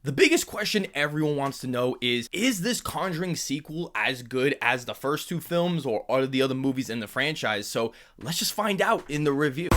The biggest question everyone wants to know is this Conjuring sequel as good as the first two films or are the other movies in the franchise? So let's just find out in the review.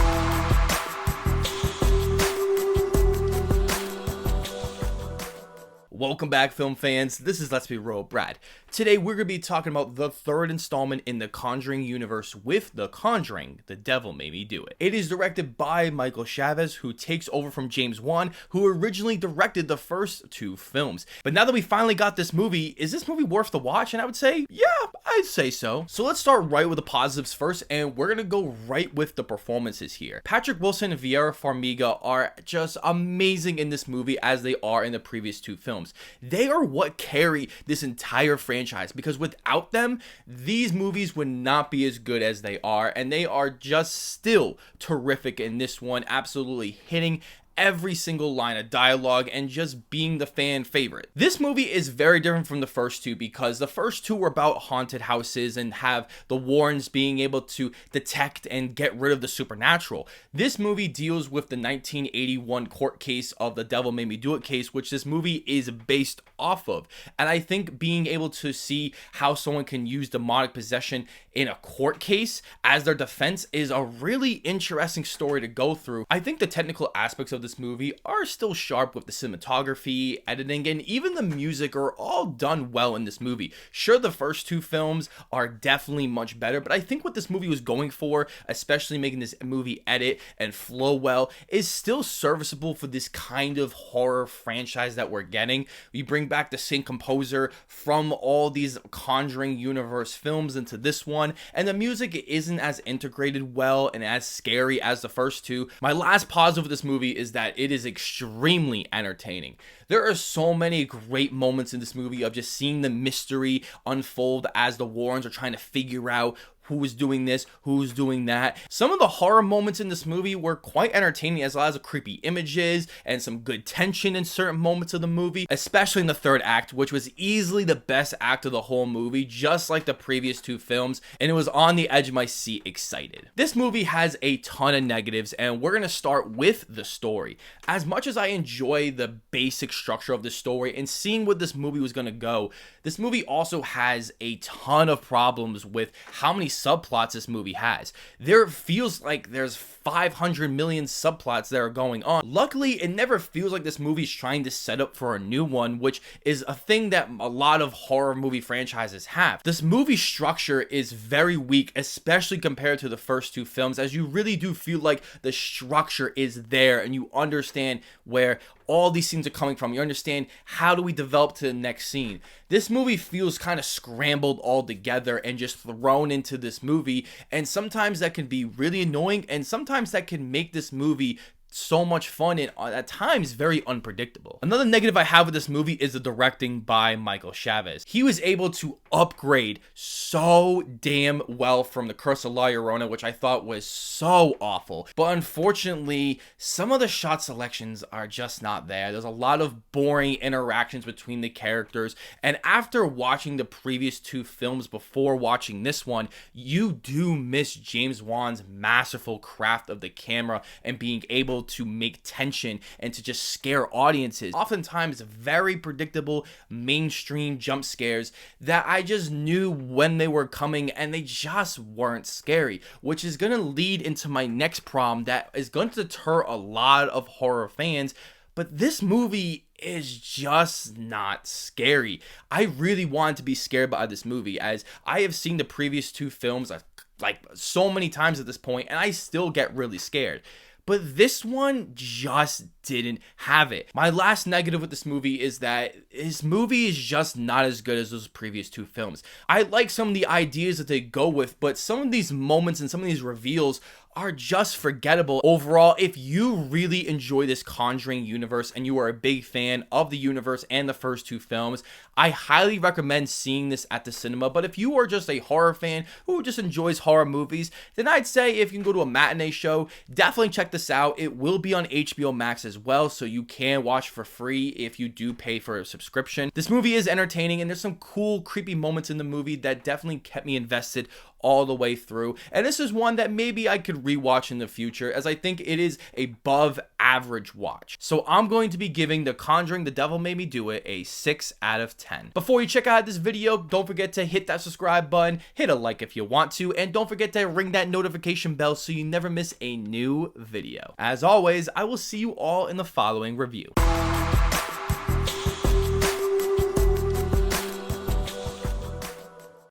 Welcome back, film fans. This is Let's Be Real Brad. Today we're going to be talking about the third installment in the Conjuring universe with The Conjuring, The Devil Made Me Do It. It is directed by Michael Chaves, who takes over from James Wan, who originally directed the first two films. But now that we finally got this movie, is this movie worth the watch? And I would say, yeah, I'd say so. So let's start right with the positives first, and we're going to go right with the performances here. Patrick Wilson and Vera Farmiga are just amazing in this movie as they are in the previous two films. They are what carry this entire franchise, because without them, these movies would not be as good as they are, and they are just still terrific in this one, absolutely hitting every single line of dialogue and just being the fan favorite. This movie is very different from the first two because the first two were about haunted houses and have the Warrens being able to detect and get rid of the supernatural. This movie deals with the 1981 court case of the Devil Made Me Do It case, which this movie is based off of. And I think being able to see how someone can use demonic possession in a court case as their defense is a really interesting story to go through. I think the technical aspects of this movie are still sharp with the cinematography, editing, and even the music are all done well in this movie. Sure, the first two films are definitely much better, but I think what this movie was going for, especially making this movie edit and flow well, is still serviceable for this kind of horror franchise that we're getting. We bring back the same composer from all these Conjuring universe films into this one, and the music isn't as integrated well and as scary as the first two. My last positive of this movie is that it is extremely entertaining. There are so many great moments in this movie of just seeing the mystery unfold as the Warrens are trying to figure out who is doing this, who's doing that. Some of the horror moments in this movie were quite entertaining, as well as creepy images and some good tension in certain moments of the movie, especially in the third act, which was easily the best act of the whole movie, just like the previous two films, and it was on the edge of my seat excited. This movie has a ton of negatives, and we're going to start with the story. As much as I enjoy the basic structure of the story and seeing where this movie was going to go, this movie also has a ton of problems with how many subplots this movie has. There feels like there's 500 million subplots that are going on. Luckily, it never feels like this movie's trying to set up for a new one, which is a thing that a lot of horror movie franchises have. This movie structure is very weak, especially compared to the first two films, as you really do feel like the structure is there and you understand where all these scenes are coming from. You understand how do we develop to the next scene. This movie feels kind of scrambled all together and just thrown into this movie, and sometimes that can be really annoying, and sometimes that can make this movie so much fun and at times very unpredictable. Another negative I have with this movie is the directing by Michael Chaves. He was able to upgrade so damn well from The Curse of La Llorona, which I thought was so awful. But unfortunately, some of the shot selections are just not there. There's a lot of boring interactions between the characters, and after watching the previous two films before watching this one, you do miss James Wan's masterful craft of the camera and being able to make tension and to just scare audiences. Oftentimes very predictable mainstream jump scares that I just knew when they were coming and they just weren't scary, which is going to lead into my next problem that is going to deter a lot of horror fans. But this movie is just not scary. I really wanted to be scared by this movie, as I have seen the previous two films like so many times at this point, and I still get really scared. But this one just didn't have it. My last negative with this movie is that this movie is just not as good as those previous two films. I like some of the ideas that they go with, but some of these moments and some of these reveals are just forgettable. Overall, if you really enjoy this Conjuring universe and you are a big fan of the universe and the first two films, I highly recommend seeing this at the cinema. But if you are just a horror fan who just enjoys horror movies, then I'd say if you can go to a matinee show, definitely check this out. It will be on HBO Max as well, so you can watch for free if you do pay for a subscription. This movie is entertaining, and there's some cool, creepy moments in the movie that definitely kept me invested all the way through, and this is one that maybe I could rewatch in the future, as I think it is a above average watch. So I'm going to be giving The Conjuring: The Devil Made Me Do It a 6 out of 10. Before you check out this video, don't forget to hit that subscribe button, hit a like if you want to, and don't forget to ring that notification bell so you never miss a new video. As always, I will see you all in the following review.